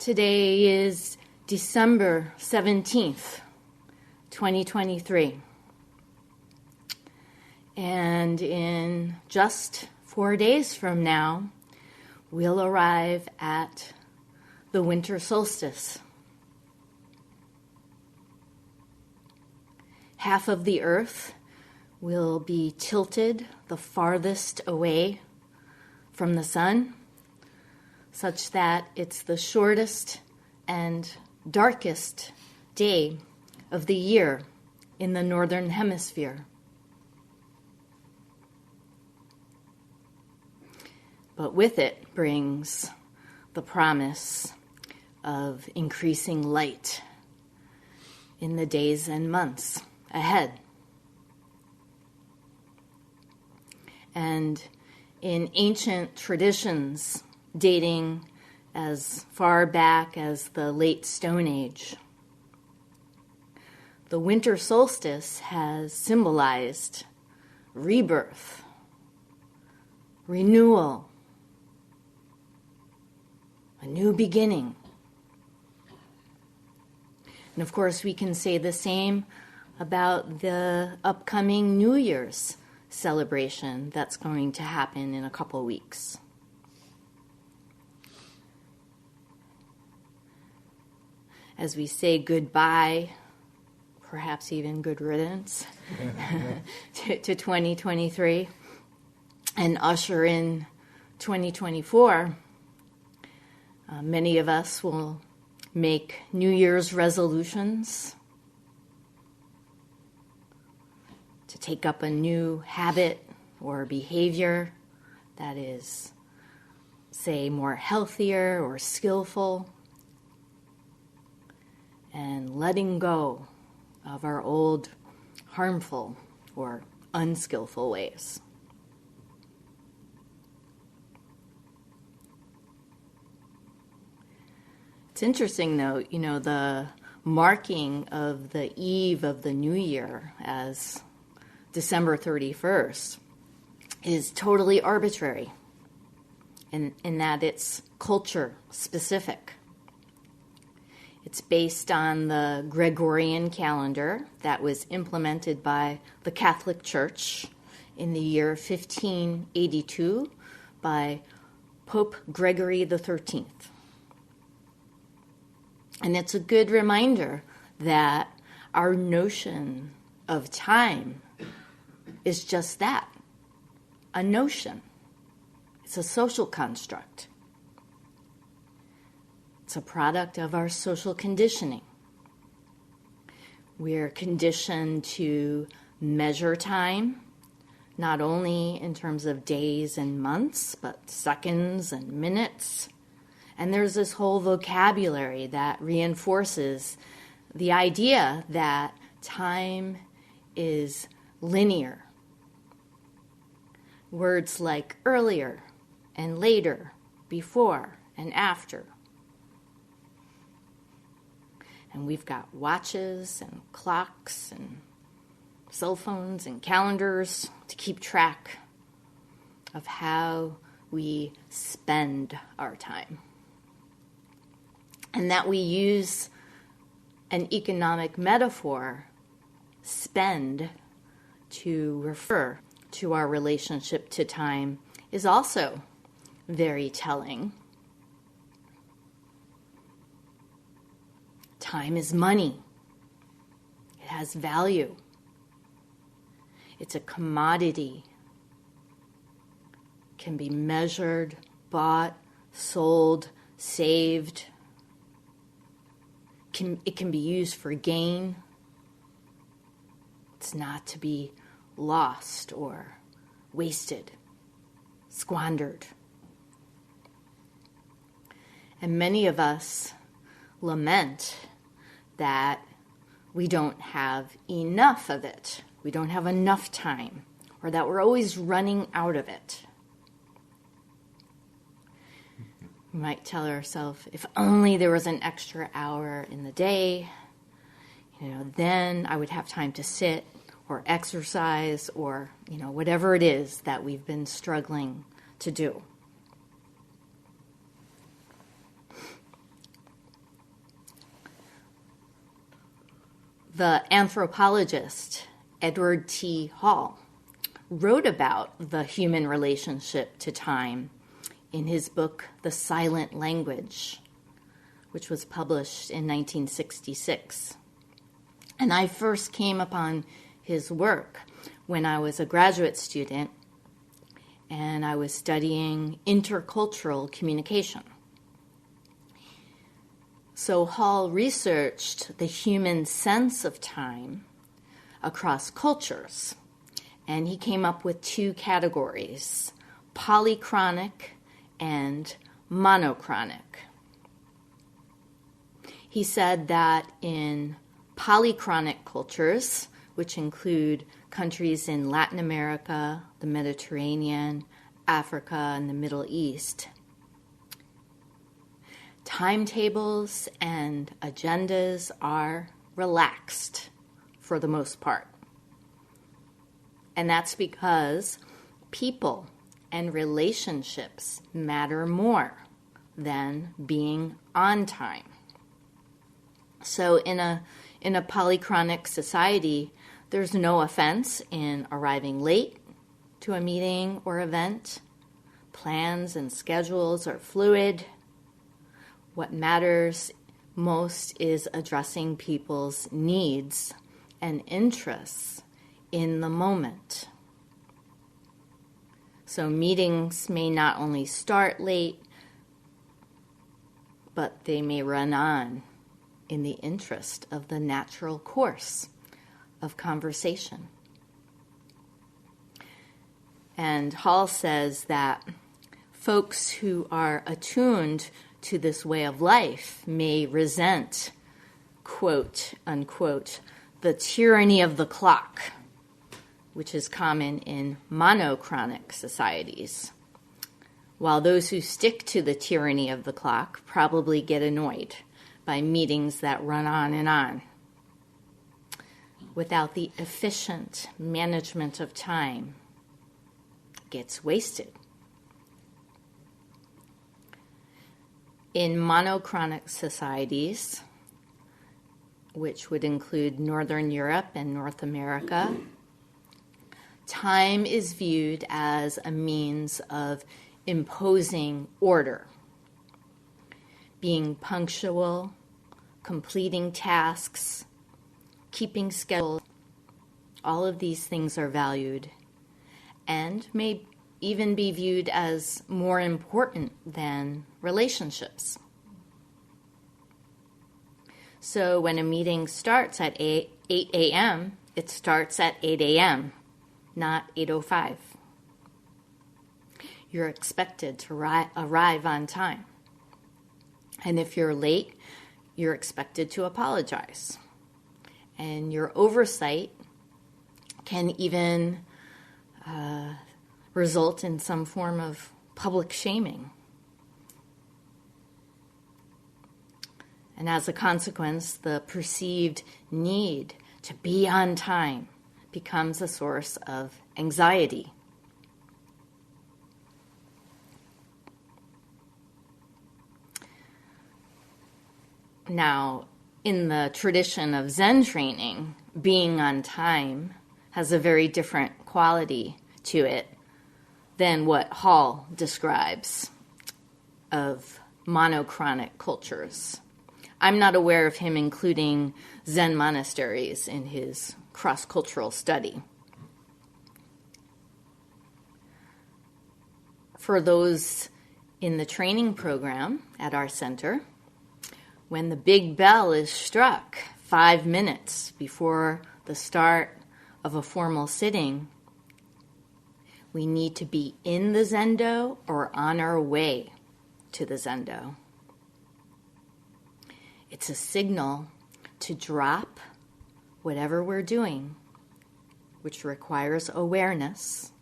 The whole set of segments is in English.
Today is December 17th, 2023. And in just 4 days from now, we'll arrive at the winter solstice. Half of the earth will be tilted the farthest away from the sun, such that it's the shortest and darkest day of the year in the northern hemisphere. But with it brings the promise of increasing light in the days and months ahead. And in ancient traditions dating as far back as the late Stone Age, the winter solstice has symbolized rebirth, renewal, a new beginning. And of course, we can say the same about the upcoming New Year's celebration that's going to happen in a couple weeks. As we say goodbye, perhaps even good riddance to 2023, and usher in 2024, many of us will make New Year's resolutions to take up a new habit or behavior that is, say, more healthier or skillful, and letting go of our old harmful or unskillful ways. It's interesting, though, the marking of the eve of the new year as December 31st is totally arbitrary in that it's culture specific. It's based on the Gregorian calendar that was implemented by the Catholic Church in the year 1582 by Pope Gregory XIII. And it's a good reminder that our notion of time is just that, a notion. It's a social construct. It's a product of our social conditioning. We're conditioned to measure time, not only in terms of days and months, but seconds and minutes. And there's this whole vocabulary that reinforces the idea that time is linear. Words like earlier and later, before and after. And we've got watches and clocks and cell phones and calendars to keep track of how we spend our time. And that we use an economic metaphor, spend, to refer to our relationship to time is also very telling. Time is money. It has value. It's a commodity. It can be measured, bought, sold, saved. It can be used for gain. It's not to be lost or wasted, squandered. And many of us lament that we don't have enough of it. We don't have enough time, or that we're always running out of it. We might tell ourselves, if only there was an extra hour in the day, then I would have time to sit or exercise or, whatever it is that we've been struggling to do. The anthropologist Edward T. Hall wrote about the human relationship to time in his book, The Silent Language, which was published in 1966. And I first came upon his work when I was a graduate student and I was studying intercultural communication. So Hall researched the human sense of time across cultures, and he came up with two categories, polychronic and monochronic. He said that in polychronic cultures, which include countries in Latin America, the Mediterranean, Africa, and the Middle East, timetables and agendas are relaxed for the most part. And that's because people and relationships matter more than being on time. So in a polychronic society, there's no offense in arriving late to a meeting or event. Plans and schedules are fluid. What matters most is addressing people's needs and interests in the moment. So meetings may not only start late, but they may run on in the interest of the natural course of conversation. And Hall says that folks who are attuned to this way of life may resent, quote, unquote, the tyranny of the clock, which is common in monochronic societies, while those who stick to the tyranny of the clock probably get annoyed by meetings that run on, without the efficient management of time, gets wasted. In monochronic societies, which would include Northern Europe and North America, time is viewed as a means of imposing order, being punctual, completing tasks, keeping schedules. All of these things are valued and may even be viewed as more important than relationships. So when a meeting starts at 8 a.m., it starts at 8 a.m., not 8:05. You're expected to arrive on time. And if you're late, you're expected to apologize. And your oversight can even result in some form of public shaming. And as a consequence, the perceived need to be on time becomes a source of anxiety. Now, in the tradition of Zen training, being on time has a very different quality to it than what Hall describes of monochronic cultures. I'm not aware of him including Zen monasteries in his cross-cultural study. For those in the training program at our center, when the big bell is struck 5 minutes before the start of a formal sitting, we need to be in the zendo or on our way to the zendo. It's a signal to drop whatever we're doing, which requires awareness,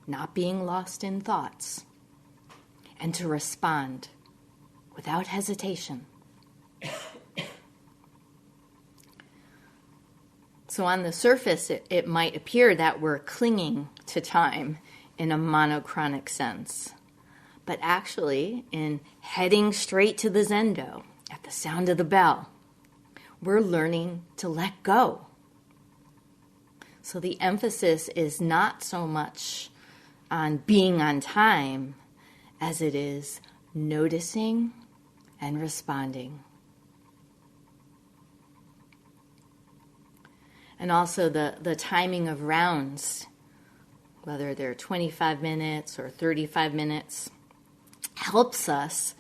not being lost in thoughts, and to respond without hesitation. So on the surface, it might appear that we're clinging to time in a monochronic sense. But actually, in heading straight to the zendo at the sound of the bell, we're learning to let go. So the emphasis is not so much on being on time as it is noticing and responding. And also the timing of rounds, whether they're 25 minutes or 35 minutes, helps us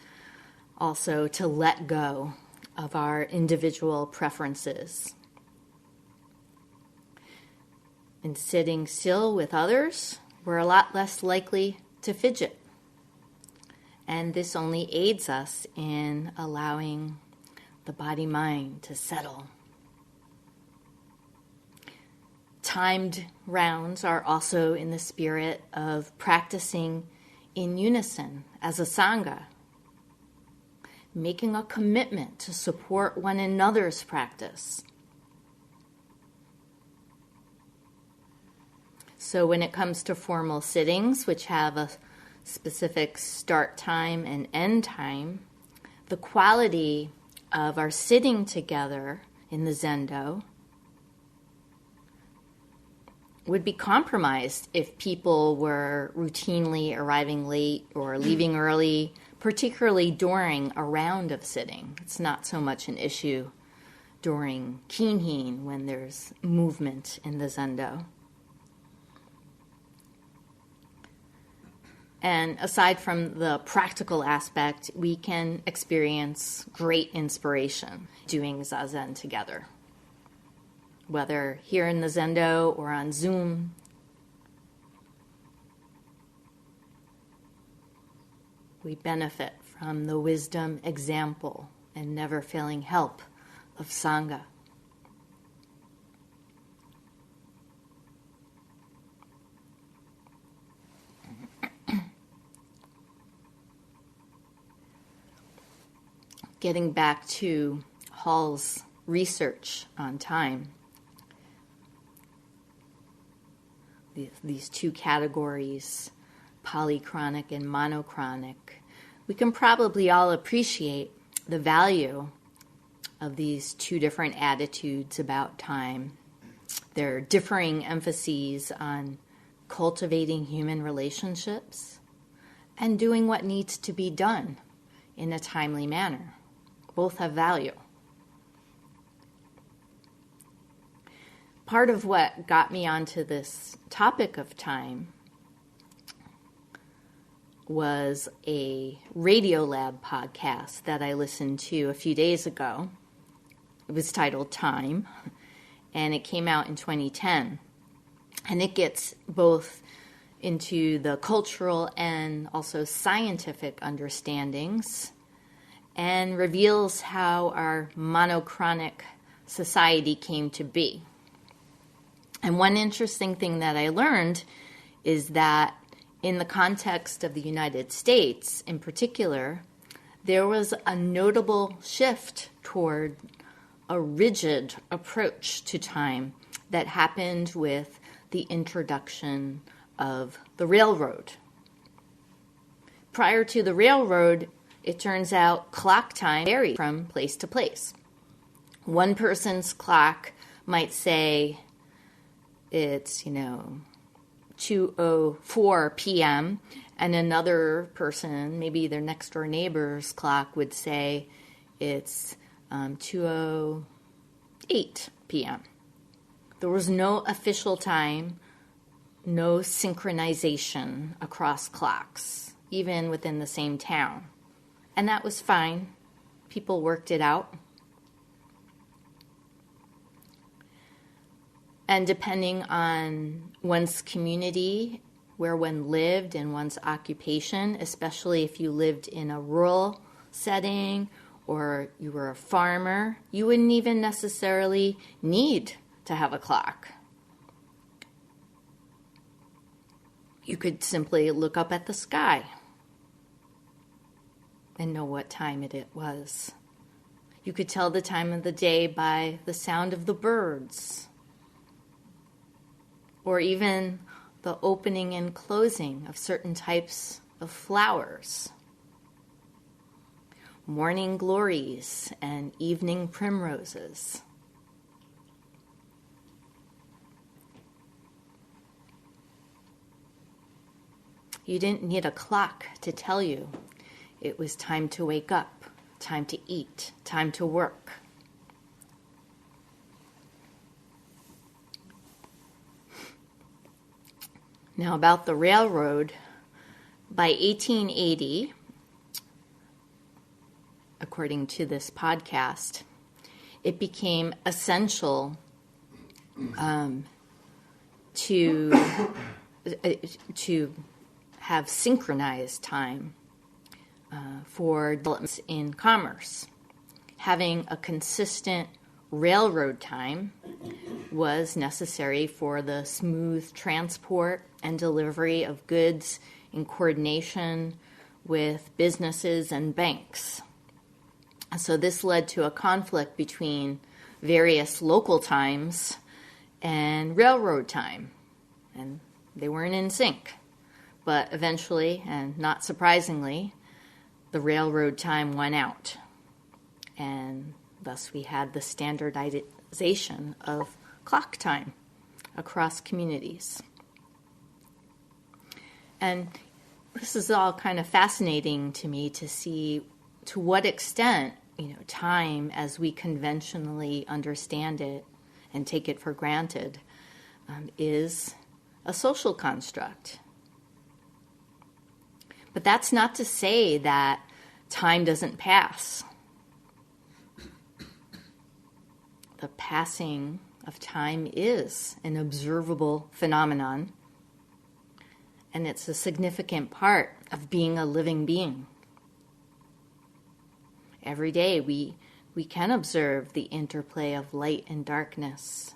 also to let go of our individual preferences. In sitting still with others, we're a lot less likely to fidget. And this only aids us in allowing the body-mind to settle. Timed rounds are also in the spirit of practicing in unison as a Sangha, making a commitment to support one another's practice. So when it comes to formal sittings, which have a specific start time and end time, the quality of our sitting together in the Zendo would be compromised if people were routinely arriving late or leaving early, particularly during a round of sitting. It's not so much an issue during Kinhin when there's movement in the Zendo. And aside from the practical aspect, we can experience great inspiration doing Zazen together. Whether here in the Zendo or on Zoom, we benefit from the wisdom, example, and never-failing help of Sangha. Getting back to Hall's research on time, these two categories, polychronic and monochronic, we can probably all appreciate the value of these two different attitudes about time. Their differing emphases on cultivating human relationships and doing what needs to be done in a timely manner. Both have value. Part of what got me onto this topic of time was a Radiolab podcast that I listened to a few days ago. It was titled Time, and it came out in 2010. And it gets both into the cultural and also scientific understandings and reveals how our monochronic society came to be. And one interesting thing that I learned is that in the context of the United States in particular, there was a notable shift toward a rigid approach to time that happened with the introduction of the railroad. Prior to the railroad, it turns out clock time varied from place to place. One person's clock might say it's, 2:04 p.m., and another person, maybe their next door neighbor's clock would say it's 2:08 p.m. There was no official time, no synchronization across clocks, even within the same town. And that was fine. People worked it out. And depending on one's community, where one lived, and one's occupation, especially if you lived in a rural setting or you were a farmer, you wouldn't even necessarily need to have a clock. You could simply look up at the sky and know what time it was. You could tell the time of the day by the sound of the birds, or even the opening and closing of certain types of flowers. morning glories and evening primroses. You didn't need a clock to tell you it was time to wake up, time to eat, time to work. Now, about the railroad, by 1880, according to this podcast, it became essential to have synchronized time for developments in commerce. Having a consistent railroad time was necessary for the smooth transport and delivery of goods in coordination with businesses and banks. So this led to a conflict between various local times and railroad time, and they weren't in sync. But eventually, and not surprisingly, the railroad time went out, and thus we had the standardization of clock time across communities. And this is all kind of fascinating to me to see to what extent, time as we conventionally understand it and take it for granted is a social construct. But that's not to say that time doesn't pass. The passing of time is an observable phenomenon, and it's a significant part of being a living being. Every day we can observe the interplay of light and darkness,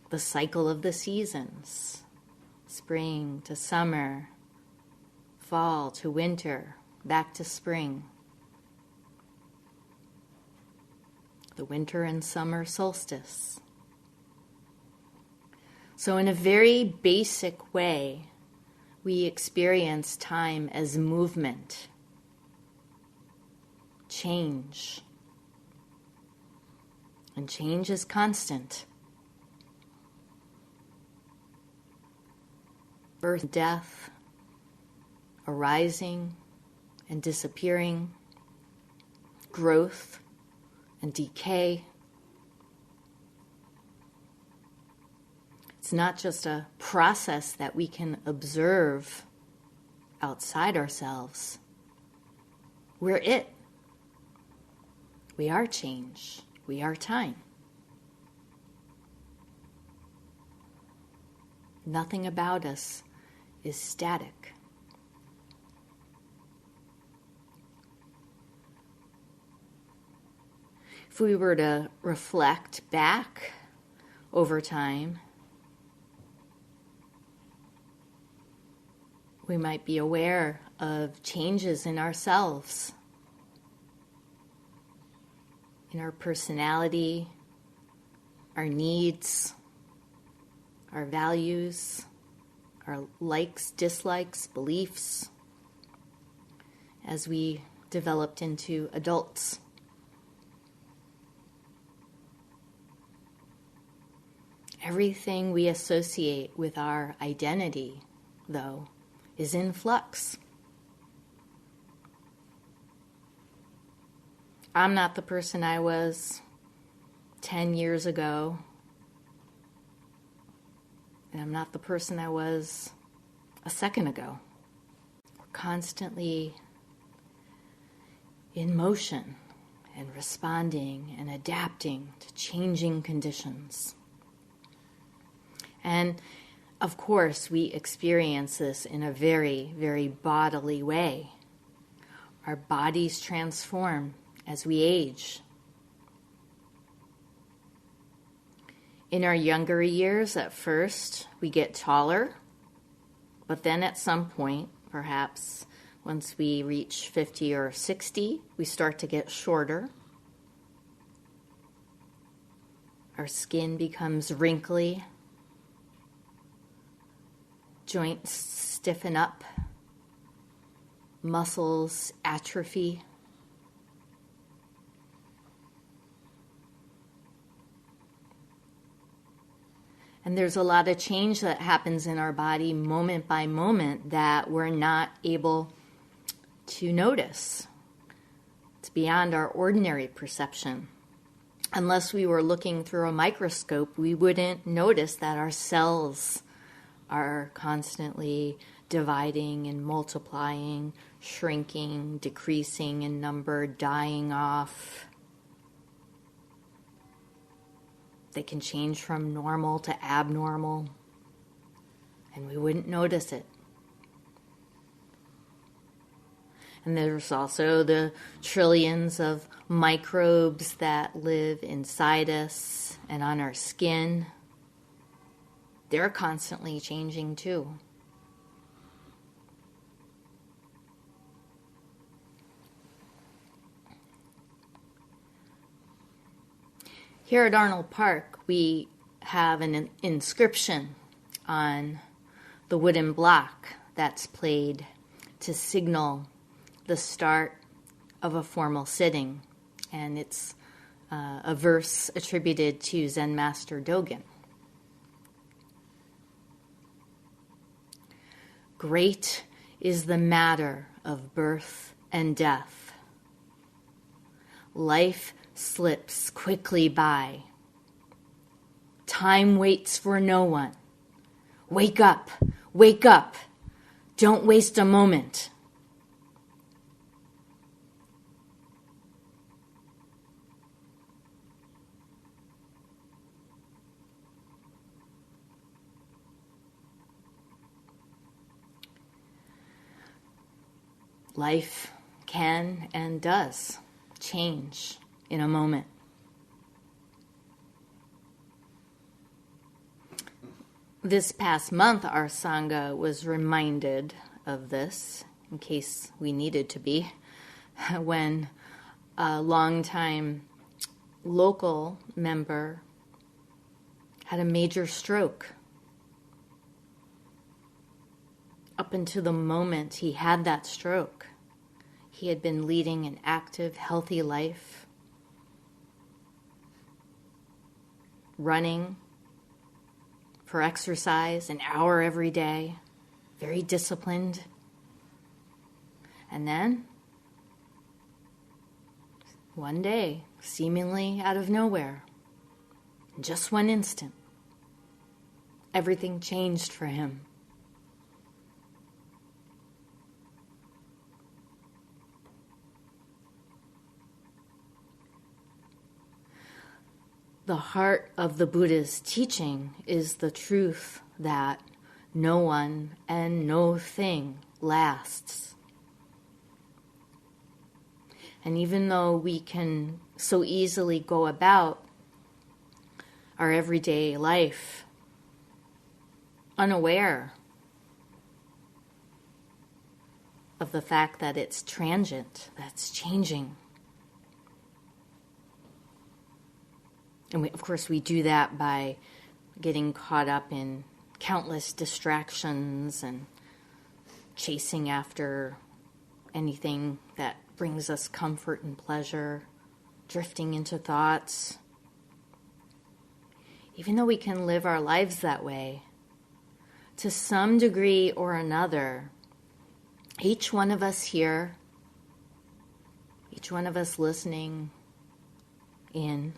the cycle of the seasons, spring to summer, fall to winter, back to spring, the winter and summer solstice. So in a very basic way, we experience time as movement, change, and change is constant. Birth, death, arising and disappearing, growth and decay. It's not just a process that we can observe outside ourselves. We're it. We are change. We are time. Nothing about us is static. If we were to reflect back over time, we might be aware of changes in ourselves, in our personality, our needs, our values, our likes, dislikes, beliefs, as we developed into adults. Everything we associate with our identity, though, is in flux. I'm not the person I was 10 years ago, and I'm not the person I was a second ago. We're constantly in motion and responding and adapting to changing conditions. And of course, we experience this in a very, very bodily way. Our bodies transform as we age. In our younger years, at first, we get taller, but then at some point, perhaps once we reach 50 or 60, we start to get shorter. Our skin becomes wrinkly. Joints stiffen up, muscles atrophy. And there's a lot of change that happens in our body moment by moment that we're not able to notice. It's beyond our ordinary perception. Unless we were looking through a microscope, we wouldn't notice that our cells are constantly dividing and multiplying, shrinking, decreasing in number, dying off. They can change from normal to abnormal, and we wouldn't notice it. And there's also the trillions of microbes that live inside us and on our skin. They're constantly changing too. Here at Arnold Park, we have an inscription on the wooden block that's played to signal the start of a formal sitting. And it's a verse attributed to Zen Master Dogen. Great is the matter of birth and death. Life slips quickly by. Time waits for no one. Wake up, wake up. Don't waste a moment. Life can and does change in a moment. This past month, our Sangha was reminded of this, in case we needed to be, when a longtime local member had a major stroke. Up until the moment he had that stroke, he had been leading an active, healthy life, running for exercise an hour every day, very disciplined. And then, one day, seemingly out of nowhere, in just one instant, everything changed for him. The heart of the Buddha's teaching is the truth that no one and no thing lasts. And even though we can so easily go about our everyday life unaware of the fact that it's transient, that's changing. And of course, we do that by getting caught up in countless distractions and chasing after anything that brings us comfort and pleasure, drifting into thoughts. Even though we can live our lives that way, to some degree or another, each one of us here, each one of us listening in,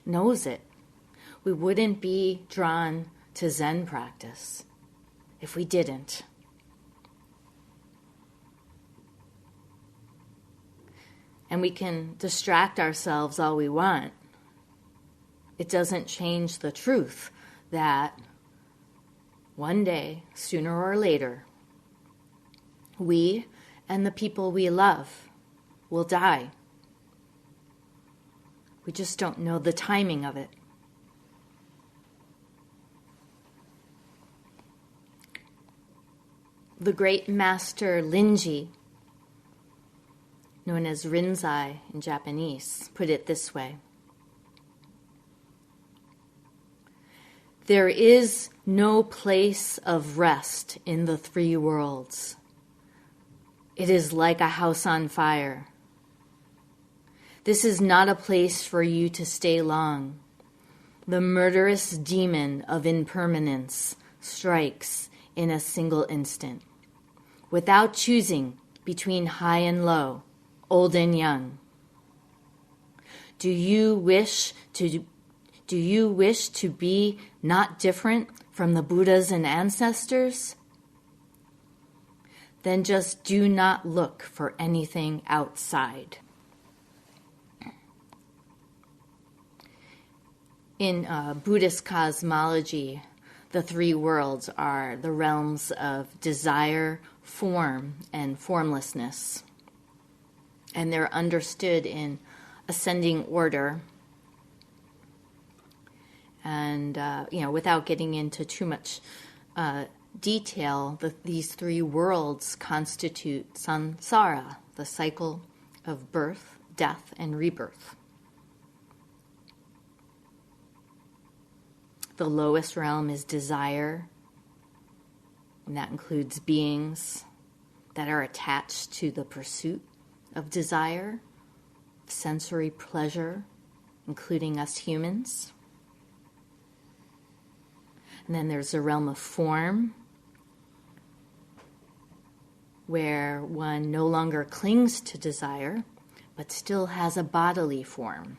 knows it. We wouldn't be drawn to Zen practice if we didn't. And we can distract ourselves all we want. It doesn't change the truth that one day, sooner or later, we and the people we love will die. We just don't know the timing of it. The great master Linji, known as Rinzai in Japanese, put it this way: there is no place of rest in the three worlds. It is like a house on fire. This is not a place for you to stay long. The murderous demon of impermanence strikes in a single instant, without choosing between high and low, old and young. Do you wish to be not different from the Buddhas and ancestors? Then just do not look for anything outside. In Buddhist cosmology, the three worlds are the realms of desire, form, and formlessness. And they're understood in ascending order. And, without getting into too much detail, these three worlds constitute samsara, the cycle of birth, death, and rebirth. The lowest realm is desire, and that includes beings that are attached to the pursuit of desire, sensory pleasure, including us humans. And then there's the realm of form, where one no longer clings to desire, but still has a bodily form.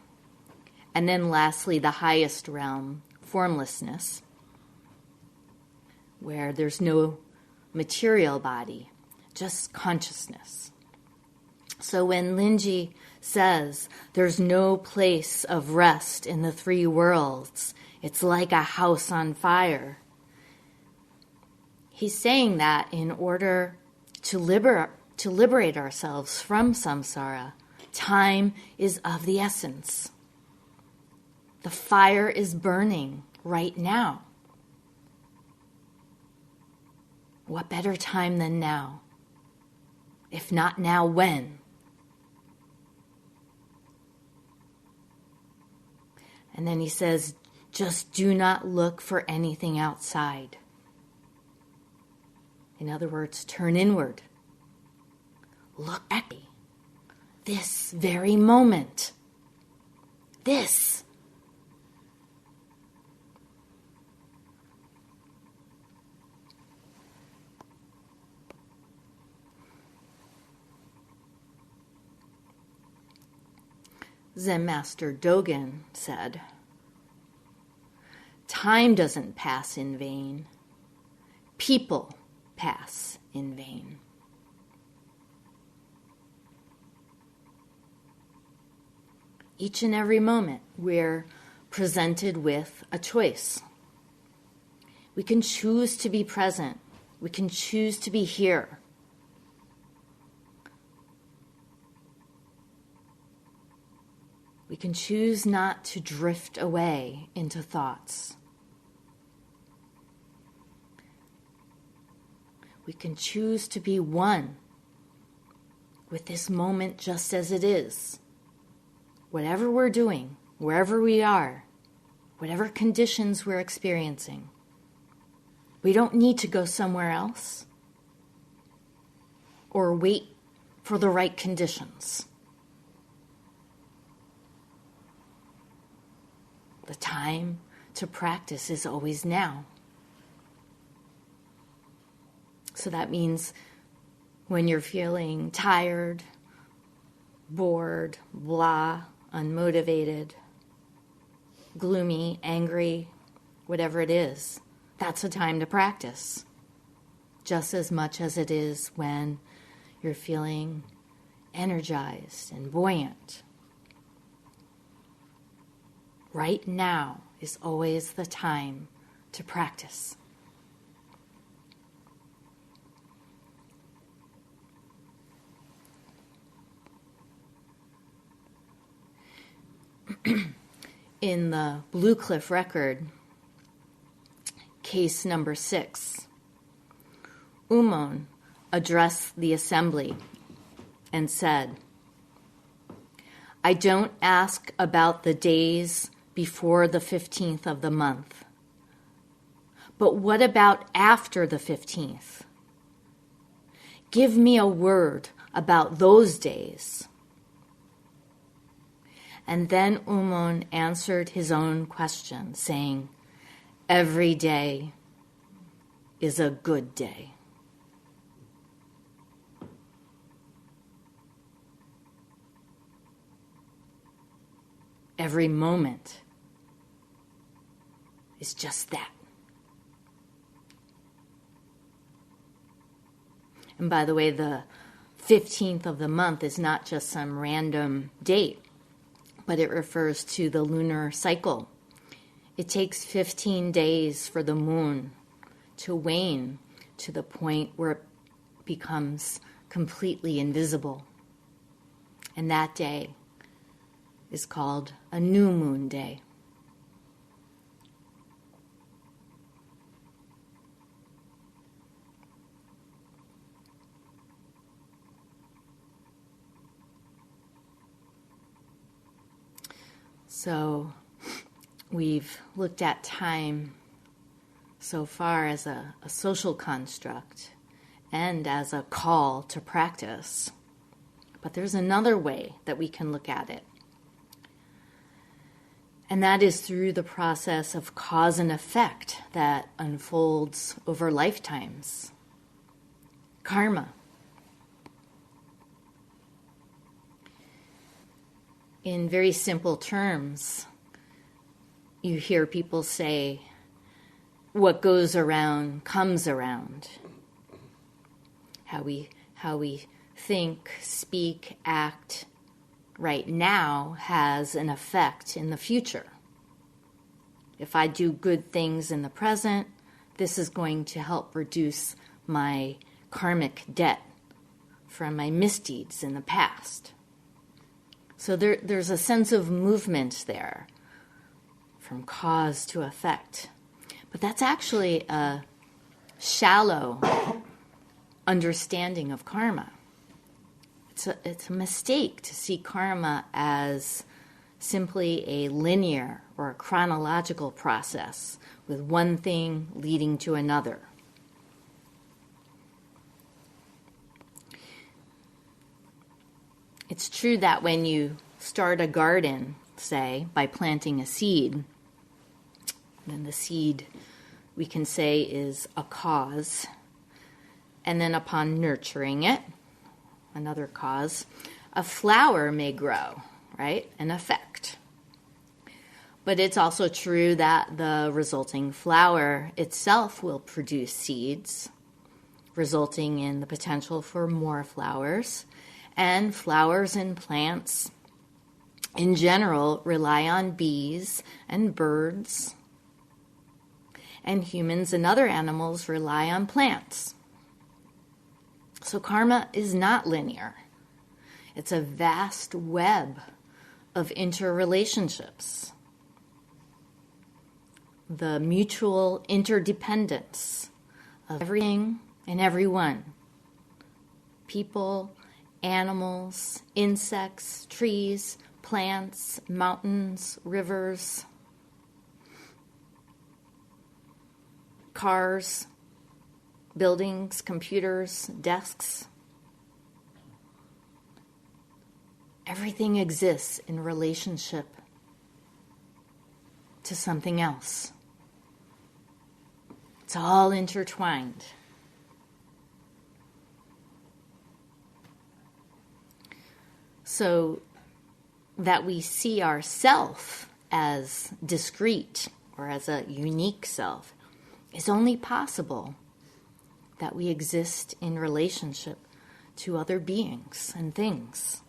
And then lastly, the highest realm, formlessness, where there's no material body, just consciousness. So when Linji says there's no place of rest in the three worlds, it's like a house on fire, he's saying that in order to liberate ourselves from samsara, time is of the essence. The fire is burning right now. What better time than now? If not now, when? And then he says, just do not look for anything outside. In other words, turn inward. Look at me. This very moment. This. Zen Master Dogen said, time doesn't pass in vain. People pass in vain. Each and every moment, we're presented with a choice. We can choose to be present. We can choose to be here. We can choose not to drift away into thoughts. We can choose to be one with this moment just as it is. Whatever we're doing, wherever we are, whatever conditions we're experiencing, we don't need to go somewhere else or wait for the right conditions. The time to practice is always now. So that means when you're feeling tired, bored, blah, unmotivated, gloomy, angry, whatever it is, that's a time to practice. Just as much as it is when you're feeling energized and buoyant. Right now is always the time to practice. In the Blue Cliff record, case number 6, Umon addressed the assembly and said, I don't ask about the days before the 15th of the month, but what about after the 15th? Give me a word about those days. And then Umon answered his own question, saying, every day is a good day. Every moment is just that. And by the way, the 15th of the month is not just some random date, but it refers to the lunar cycle. It takes 15 days for the moon to wane to the point where it becomes completely invisible. And that day is called a new moon day. So we've looked at time so far as a social construct and as a call to practice. But there's another way that we can look at it. And that is through the process of cause and effect that unfolds over lifetimes. Karma. In very simple terms, you hear people say, what goes around comes around. How we think, speak, act right now has an effect in the future. If I do good things in the present, this is going to help reduce my karmic debt from my misdeeds in the past. So there's a sense of movement there, from cause to effect. But that's actually a shallow understanding of karma. It's a mistake to see karma as simply a linear or a chronological process with one thing leading to another. It's true that when you start a garden, say, by planting a seed, then the seed, we can say, is a cause. And then upon nurturing it, another cause, a flower may grow, right? An effect. But it's also true that the resulting flower itself will produce seeds, resulting in the potential for more flowers. And flowers and plants, in general, rely on bees and birds. And humans and other animals rely on plants. So karma is not linear. It's a vast web of interrelationships. The mutual interdependence of everything and everyone. People, animals, insects, trees, plants, mountains, rivers, cars, buildings, computers, desks. Everything exists in relationship to something else. It's all intertwined. So that we see ourself as discrete or as a unique self is only possible that we exist in relationship to other beings and things.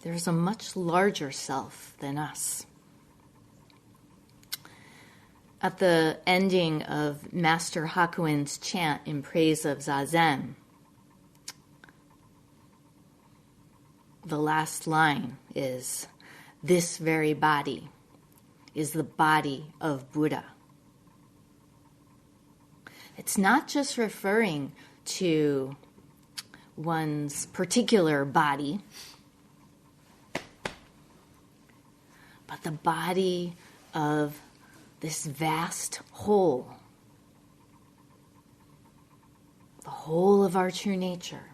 There's a much larger self than us. At the ending of Master Hakuin's chant in praise of Zazen, the last line is, "This very body is the body of Buddha." It's not just referring to one's particular body, but the body of this vast whole, the whole of our true nature.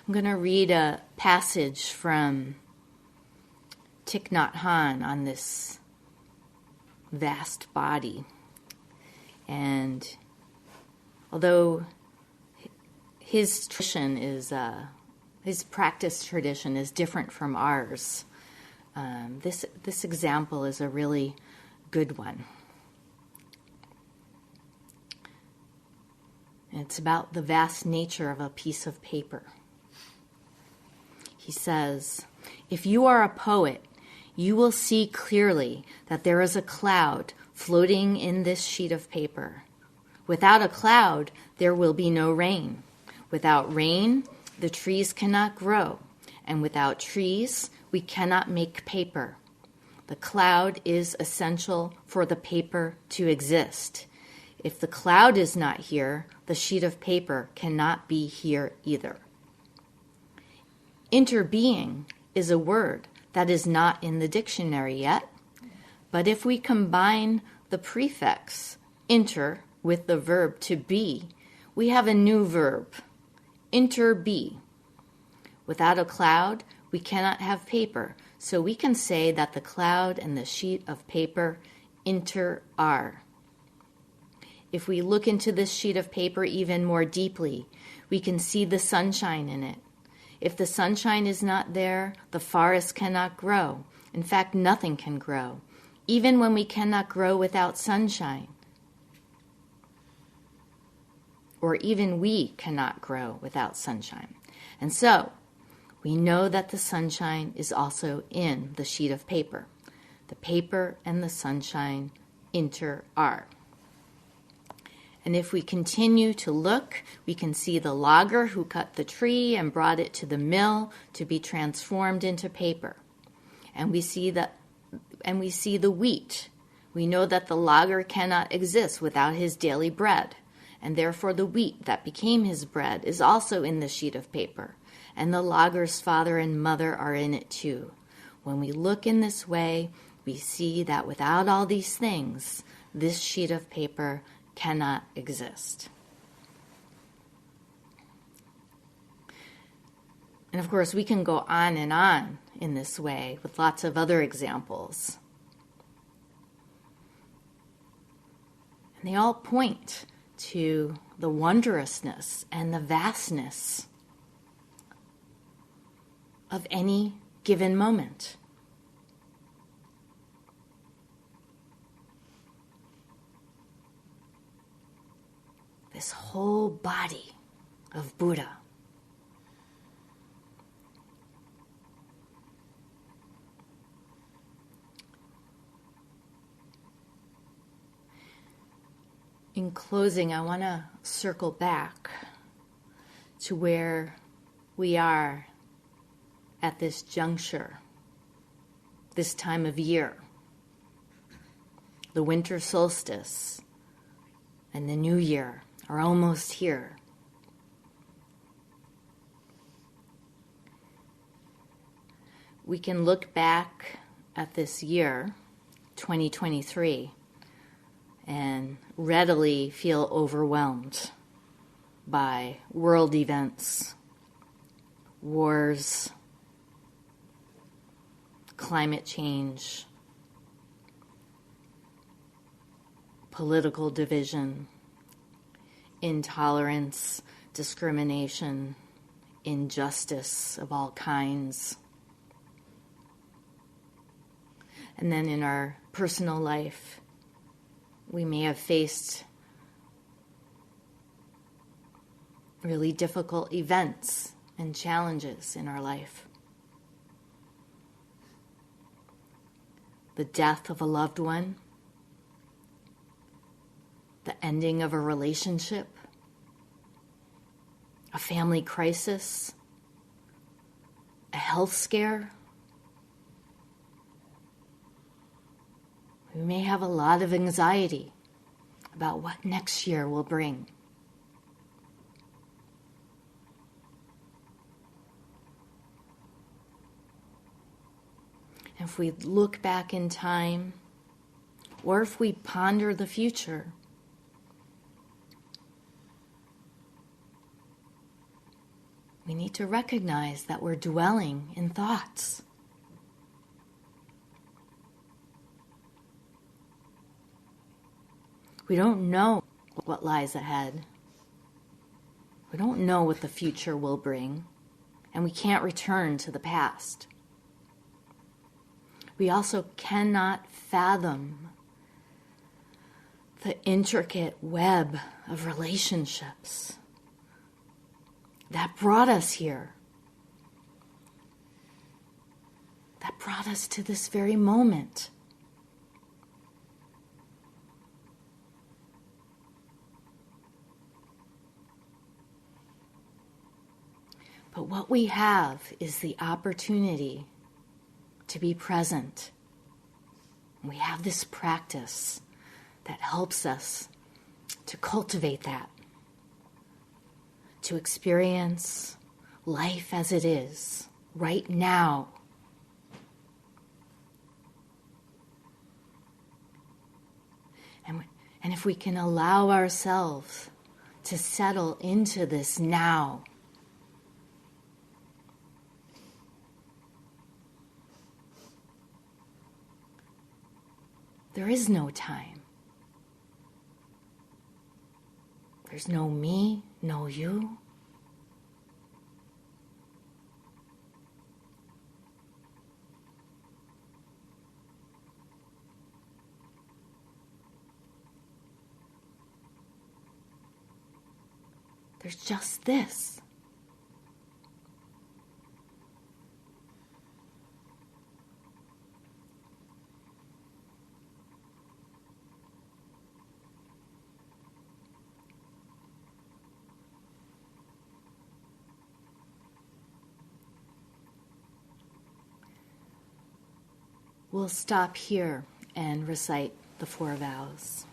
I'm going to read a passage from Thich Nhat Hanh on this vast body. And although his tradition is, his practice tradition is different from ours, this example is a really good one. And it's about the vast nature of a piece of paper. He says, "If you are a poet, you will see clearly that there is a cloud floating in this sheet of paper. Without a cloud, there will be no rain. Without rain, the trees cannot grow. And without trees, we cannot make paper. The cloud is essential for the paper to exist. If the cloud is not here, the sheet of paper cannot be here either." Interbeing is a word that is not in the dictionary yet, but if we combine the prefix inter with the verb to be, we have a new verb, interbe. Without a cloud, we cannot have paper, so we can say that the cloud and the sheet of paper inter are. If we look into this sheet of paper even more deeply, we can see the sunshine in it. If the sunshine is not there, the forest cannot grow. In fact, nothing can grow, even when we cannot grow without sunshine. Or even we cannot grow without sunshine. And so, we know that the sunshine is also in the sheet of paper. The paper and the sunshine inter are. And if we continue to look, we can see the logger who cut the tree and brought it to the mill to be transformed into paper. And we see the wheat. We know that the logger cannot exist without his daily bread, and therefore the wheat that became his bread is also in the sheet of paper, and the logger's father and mother are in it too. When we look in this way, we see that without all these things, this sheet of paper cannot exist. And of course, we can go on and on in this way with lots of other examples. And they all point to the wondrousness and the vastness of any given moment. This whole body of Buddha. In closing, I want to circle back to where we are at this juncture, this time of year. The winter solstice and the new year are almost here. We can look back at this year, 2023, and readily feel overwhelmed by world events, wars, climate change, political division, intolerance, discrimination, injustice of all kinds. And then in our personal life, we may have faced really difficult events and challenges in our life. The death of a loved one, the ending of a relationship, a family crisis, a health scare. We may have a lot of anxiety about what next year will bring. if we look back in time, or if we ponder the future, we need to recognize that we're dwelling in thoughts. We don't know what lies ahead. We don't know what the future will bring, and we can't return to the past. We also cannot fathom the intricate web of relationships that brought us here, that brought us to this very moment. But what we have is the opportunity to be present. We have this practice that helps us to cultivate that, to experience life as it is, right now. And if we can allow ourselves to settle into this now, there is no time. There's no me, no you. There's just this. We'll stop here and recite the 4 vows.